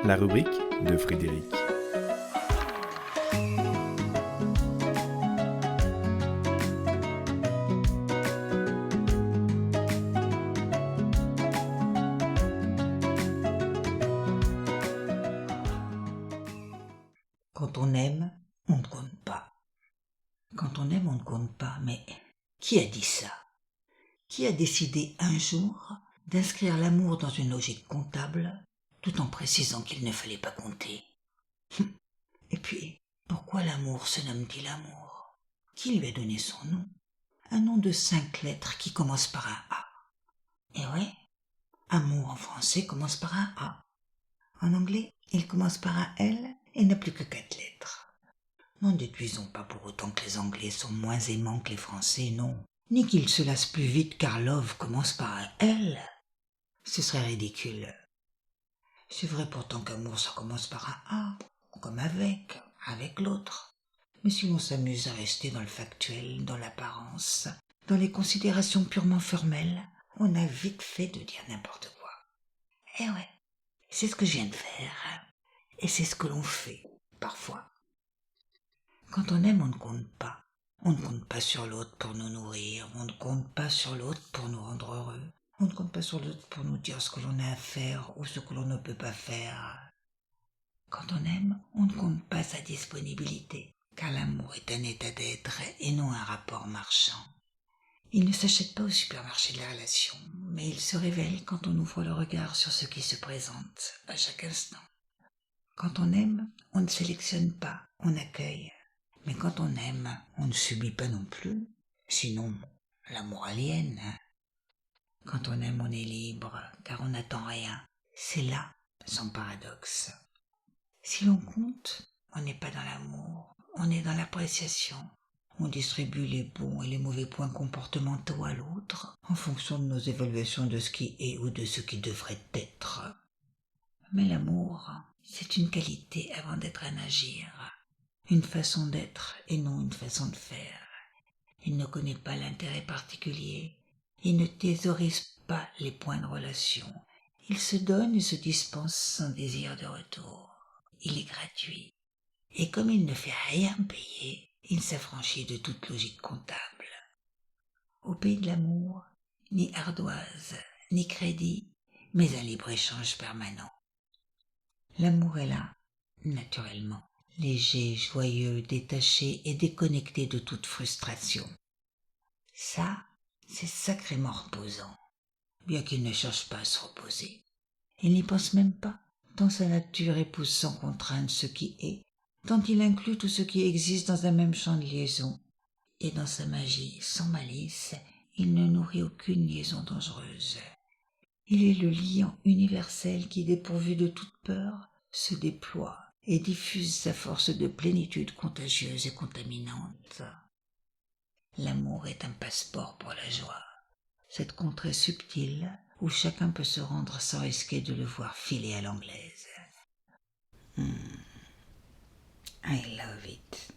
La rubrique de Frédéric. Quand on aime, on ne compte pas. Quand on aime, on ne compte pas. Mais qui a dit ça? Qui a décidé un jour d'inscrire l'amour dans une logique comptable, tout en précisant qu'il ne fallait pas compter? Et puis, pourquoi l'amour se nomme-t-il amour? Qui lui a donné son nom? Un nom de 5 lettres qui commence par un A. Et ouais, amour en français commence par un A. En anglais, il commence par un L et n'a plus que 4 lettres. N'en déduisons pas pour autant que les Anglais sont moins aimants que les Français, non. Ni qu'ils se lassent plus vite car love commence par un L. Ce serait ridicule. C'est vrai pourtant qu'amour ça commence par un A, comme avec l'autre. Mais si l'on s'amuse à rester dans le factuel, dans l'apparence, dans les considérations purement formelles, on a vite fait de dire n'importe quoi. Eh ouais, c'est ce que je viens de faire. Et c'est ce que l'on fait, parfois. Quand on aime, on ne compte pas. On ne compte pas sur l'autre pour nous nourrir, on ne compte pas sur l'autre pour nous rendre heureux, on ne compte pas sur l'autre pour nous dire ce que l'on a à faire ou ce que l'on ne peut pas faire. Quand on aime, on ne compte pas sa disponibilité, car l'amour est un état d'être et non un rapport marchand. Il ne s'achète pas au supermarché de la relation, mais il se révèle quand on ouvre le regard sur ce qui se présente à chaque instant. Quand on aime, on ne sélectionne pas, on accueille. Mais quand on aime, on ne subit pas non plus. Sinon, l'amour aliène. Quand on aime, on est libre, car on n'attend rien. C'est là son paradoxe. Si l'on compte, on n'est pas dans l'amour, on est dans l'appréciation. On distribue les bons et les mauvais points comportementaux à l'autre en fonction de nos évaluations de ce qui est ou de ce qui devrait être. Mais l'amour, c'est une qualité avant d'être un agir. Une façon d'être et non une façon de faire. Il ne connaît pas l'intérêt particulier. Il ne thésaurise pas les points de relation. Il se donne et se dispense sans désir de retour. Il est gratuit. Et comme il ne fait rien payer, il s'affranchit de toute logique comptable. Au pays de l'amour, ni ardoise, ni crédit, mais un libre-échange permanent. L'amour est là, naturellement. Léger, joyeux, détaché et déconnecté de toute frustration. Ça, c'est sacrément reposant, bien qu'il ne cherche pas à se reposer. Il n'y pense même pas, tant sa nature épouse sans contrainte ce qui est, tant il inclut tout ce qui existe dans un même champ de liaison. Et dans sa magie, sans malice, il ne nourrit aucune liaison dangereuse. Il est le liant universel qui, dépourvu de toute peur, se déploie et diffuse sa force de plénitude contagieuse et contaminante. L'amour est un passeport pour la joie, cette contrée subtile où chacun peut se rendre sans risquer de le voir filer à l'anglaise. I love it.